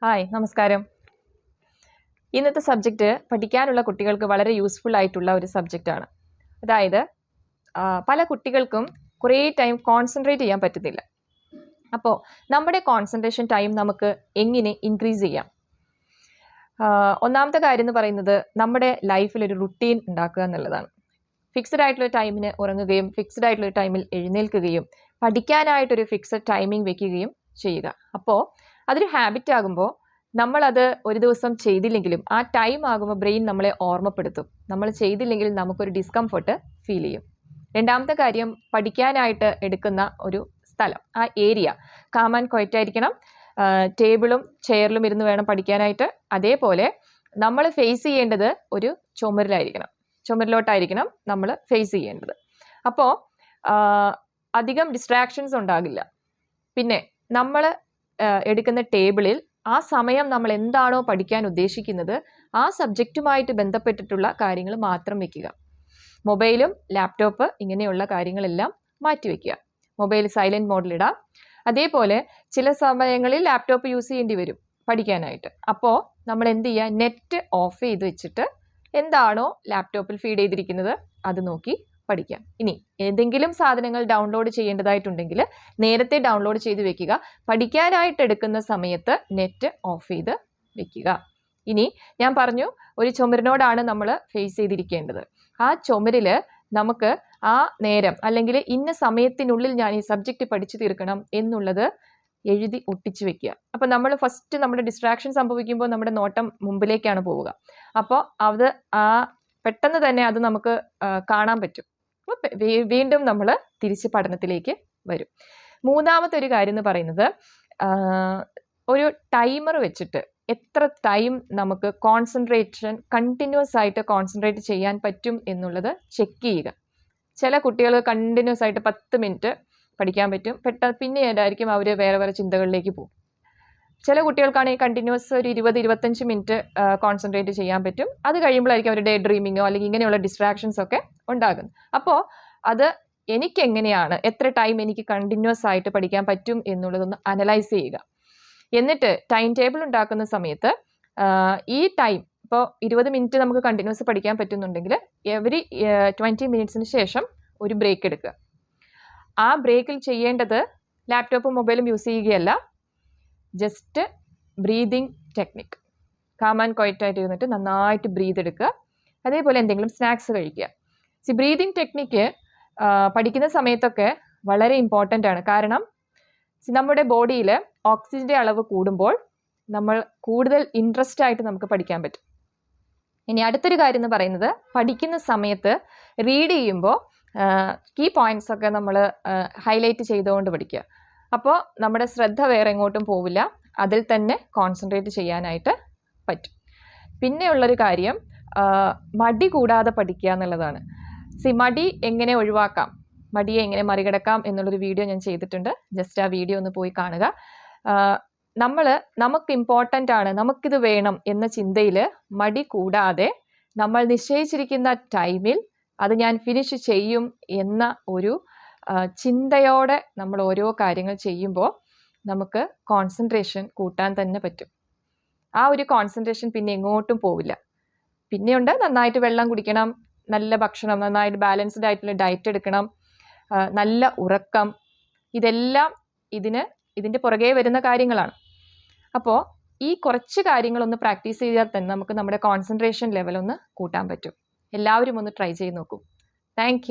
Hi നമസ്കാരം. ഇന്നത്തെ subject പഠിക്കാനുള്ള കുട്ടികൾക്ക് വളരെ യൂസ്ഫുൾ ആയിട്ടുള്ള ഒരു സബ്ജക്റ്റാണ്. അതായത് പല കുട്ടികൾക്കും കുറേ ടൈം കോൺസെൻട്രേറ്റ് ചെയ്യാൻ പറ്റുന്നില്ല. അപ്പോൾ നമ്മുടെ കോൺസെൻട്രേഷൻ ടൈം നമുക്ക് എങ്ങനെ ഇൻക്രീസ് ചെയ്യാം? ഒന്നാമത്തെ കാര്യം എന്ന് പറയുന്നത് നമ്മുടെ ലൈഫിൽ ഒരു റുട്ടീൻ ഉണ്ടാക്കുക എന്നുള്ളതാണ്. ഫിക്സഡ് ആയിട്ടുള്ള ടൈമിന് ഉറങ്ങുകയും ഫിക്സഡ് ആയിട്ടുള്ള ടൈമിൽ എഴുന്നേൽക്കുകയും പഠിക്കാനായിട്ടൊരു ഫിക്സഡ് ടൈമിംഗ് വെക്കുകയും ചെയ്യുക. അപ്പോൾ അതൊരു ഹാബിറ്റ് ആകുമ്പോൾ നമ്മളത് ഒരു ദിവസം ചെയ്തില്ലെങ്കിലും ആ ടൈം ആകുമ്പോൾ ബ്രെയിൻ നമ്മളെ ഓർമ്മപ്പെടുത്തും. നമ്മൾ ചെയ്തില്ലെങ്കിൽ നമുക്കൊരു ഡിസ്കംഫർട്ട് ഫീൽ ചെയ്യും. രണ്ടാമത്തെ കാര്യം, പഠിക്കാനായിട്ട് എടുക്കുന്ന ഒരു സ്ഥലം, ആ ഏരിയ കാം ആൻഡ് ക്വയറ്റ് ആയിരിക്കണം. ടേബിളും ചെയറിലും ഇരുന്ന് വേണം പഠിക്കാനായിട്ട്. അതേപോലെ നമ്മൾ ഫേസ് ചെയ്യേണ്ടത് ഒരു ചുമരിലോട്ടായിരിക്കണം നമ്മൾ ഫേസ് ചെയ്യേണ്ടത്. അപ്പോൾ അധികം ഡിസ്ട്രാക്ഷൻസ് ഉണ്ടാകില്ല. പിന്നെ നമ്മൾ എടുക്കുന്ന ടേബിളിൽ ആ സമയം നമ്മൾ എന്താണോ പഠിക്കാൻ ഉദ്ദേശിക്കുന്നത് ആ സബ്ജക്റ്റുമായിട്ട് ബന്ധപ്പെട്ടിട്ടുള്ള കാര്യങ്ങൾ മാത്രം വെക്കുക. മൊബൈലും ലാപ്ടോപ്പ് ഇങ്ങനെയുള്ള കാര്യങ്ങളെല്ലാം മാറ്റിവെക്കുക. മൊബൈൽ സൈലൻറ്റ് മോഡിലിടാം. അതേപോലെ ചില സമയങ്ങളിൽ ലാപ്ടോപ്പ് യൂസ് ചെയ്യേണ്ടി വരും പഠിക്കാനായിട്ട്. അപ്പോൾ നമ്മൾ എന്ത് ചെയ്യുക, നെറ്റ് ഓഫ് ചെയ്ത് വെച്ചിട്ട് എന്താണോ ലാപ്ടോപ്പിൽ ഫീഡ് ചെയ്തിരിക്കുന്നത് അത് നോക്കി പഠിക്കാം. ഇനി ഏതെങ്കിലും സാധനങ്ങൾ ഡൗൺലോഡ് ചെയ്യേണ്ടതായിട്ടുണ്ടെങ്കിൽ നേരത്തെ ഡൗൺലോഡ് ചെയ്ത് വെക്കുക. പഠിക്കാനായിട്ട് എടുക്കുന്ന സമയത്ത് നെറ്റ് ഓഫ് ചെയ്ത് വെക്കുക. ഇനി ഞാൻ പറഞ്ഞു, ഒരു ചുമരിനോടാണ് നമ്മൾ ഫേസ് ചെയ്തിരിക്കേണ്ടത്. ആ ചുമരിൽ നമുക്ക് ആ നേരം അല്ലെങ്കിൽ ഇന്ന സമയത്തിനുള്ളിൽ ഞാൻ ഈ സബ്ജക്റ്റ് പഠിച്ചു തീർക്കണം എന്നുള്ളത് എഴുതി ഒട്ടിച്ച് വെക്കുക. അപ്പോൾ നമ്മൾ ഫസ്റ്റ് നമ്മുടെ ഡിസ്ട്രാക്ഷൻ സംഭവിക്കുമ്പോൾ നമ്മുടെ നോട്ടം മുമ്പിലേക്കാണ് പോവുക. അപ്പോൾ അത് പെട്ടെന്ന് തന്നെ അത് നമുക്ക് കാണാൻ പറ്റും. വീണ്ടും നമ്മൾ തിരിച്ച് പഠനത്തിലേക്ക് വരും. മൂന്നാമത്തെ ഒരു കാര്യം എന്ന് പറയുന്നത്, ഒരു ടൈമർ വെച്ചിട്ട് എത്ര ടൈം നമുക്ക് കോൺസെൻട്രേഷൻ കണ്ടിന്യൂസ് ആയിട്ട് കോൺസെൻട്രേറ്റ് ചെയ്യാൻ പറ്റും എന്നുള്ളത് ചെക്ക് ചെയ്യുക. ചില കുട്ടികൾ കണ്ടിന്യൂസ് ആയിട്ട് 10 മിനിറ്റ് പഠിക്കാൻ പറ്റും. പിന്നീടായിരിക്കും അവർ വേറെ ചിന്തകളിലേക്ക് പോകും. ചില കുട്ടികൾക്കാണെങ്കിൽ കണ്ടിന്യൂസ് ഒരു 20-25 മിനിറ്റ് കോൺസെൻട്രേറ്റ് ചെയ്യാൻ പറ്റും. അത് കഴിയുമ്പോഴായിരിക്കും അവർ ഡേ ഡ്രീമിങ്ങോ അല്ലെങ്കിൽ ഇങ്ങനെയുള്ള ഡിസ്ട്രാക്ഷൻസ് ഒക്കെ ഉണ്ടാകുന്നത്. അപ്പോൾ അത് എനിക്കെങ്ങനെയാണ്, എത്ര ടൈം എനിക്ക് കണ്ടിന്യൂസ് ആയിട്ട് പഠിക്കാൻ പറ്റും എന്നുള്ളതൊന്ന് അനലൈസ് ചെയ്യുക. എന്നിട്ട് ടൈം ടേബിൾ ഉണ്ടാക്കുന്ന സമയത്ത് ഈ ടൈം ഇപ്പോൾ 20 മിനിറ്റ് നമുക്ക് കണ്ടിന്യൂസ് പഠിക്കാൻ പറ്റുന്നുണ്ടെങ്കിൽ എവറി 20 മിനിറ്റ്സിന് ശേഷം ഒരു ബ്രേക്ക് എടുക്കുക. ആ ബ്രേക്കിൽ ചെയ്യേണ്ടത് ലാപ്ടോപ്പും മൊബൈലും യൂസ് ചെയ്യുകയല്ല, just breathing technique. Calm and quiet ആയിട്ട് ഇരുന്നിട്ട് നന്നായിട്ട് ബ്രീത് എടുക്കുക. അതേപോലെ എന്തെങ്കിലും സ്നാക്സ് കഴിക്കുക. ബ്രീതിങ് ടെക്നിക്ക് പഠിക്കുന്ന സമയത്തൊക്കെ വളരെ ഇമ്പോർട്ടൻ്റ് ആണ്. കാരണം നമ്മുടെ ബോഡിയിൽ ഓക്സിജൻ്റെ അളവ് കൂടുമ്പോൾ നമ്മൾ കൂടുതൽ ഇൻട്രസ്റ്റ് ആയിട്ട് നമുക്ക് പഠിക്കാൻ പറ്റും. ഇനി അടുത്തൊരു കാര്യം എന്ന് പറയുന്നത്, പഠിക്കുന്ന സമയത്ത് റീഡ് ചെയ്യുമ്പോൾ കീ പോയിന്റ്സ് ഒക്കെ നമ്മൾ ഹൈലൈറ്റ് ചെയ്തുകൊണ്ട് പഠിക്കുക. അപ്പോൾ നമ്മുടെ ശ്രദ്ധ വേറെ എങ്ങോട്ടും പോവില്ല, അതിൽ തന്നെ കോൺസെൻട്രേറ്റ് ചെയ്യാനായിട്ട് പറ്റും. പിന്നെയുള്ളൊരു കാര്യം, മടി കൂടാതെ പഠിക്കുക എന്നുള്ളതാണ്. മടി എങ്ങനെ ഒഴിവാക്കാം, മടിയെ എങ്ങനെ മറികടക്കാം എന്നുള്ളൊരു വീഡിയോ ഞാൻ ചെയ്തിട്ടുണ്ട്. ജസ്റ്റ് ആ വീഡിയോ ഒന്ന് പോയി കാണുക. നമുക്ക് ഇമ്പോർട്ടൻ്റ് ആണ്, നമുക്കിത് വേണം എന്ന ചിന്തയിൽ മടി കൂടാതെ നമ്മൾ നിശ്ചയിച്ചിരിക്കുന്ന ടൈമിൽ അത് ഞാൻ ഫിനിഷ് ചെയ്യും എന്ന ഒരു ചിന്തയോടെ നമ്മൾ ഓരോ കാര്യങ്ങൾ ചെയ്യുമ്പോൾ നമുക്ക് കോൺസെൻട്രേഷൻ കൂട്ടാൻ തന്നെ പറ്റും. ആ ഒരു കോൺസെൻട്രേഷൻ പിന്നെ എങ്ങോട്ടും പോവില്ല. പിന്നെയുണ്ട്, നന്നായിട്ട് വെള്ളം കുടിക്കണം, നല്ല ഭക്ഷണം, നന്നായിട്ട് ബാലൻസ്ഡ് ആയിട്ടുള്ള ഡയറ്റ് എടുക്കണം, നല്ല ഉറക്കം, ഇതെല്ലാം ഇതിൻ്റെ പുറകെ വരുന്ന കാര്യങ്ങളാണ്. അപ്പോൾ ഈ കുറച്ച് കാര്യങ്ങളൊന്ന് പ്രാക്ടീസ് ചെയ്താൽ തന്നെ നമുക്ക് നമ്മുടെ കോൺസെൻട്രേഷൻ ലെവൽ ഒന്ന് കൂട്ടാൻ പറ്റും. എല്ലാവരും ഒന്ന് ട്രൈ ചെയ്ത് നോക്കൂ. താങ്ക്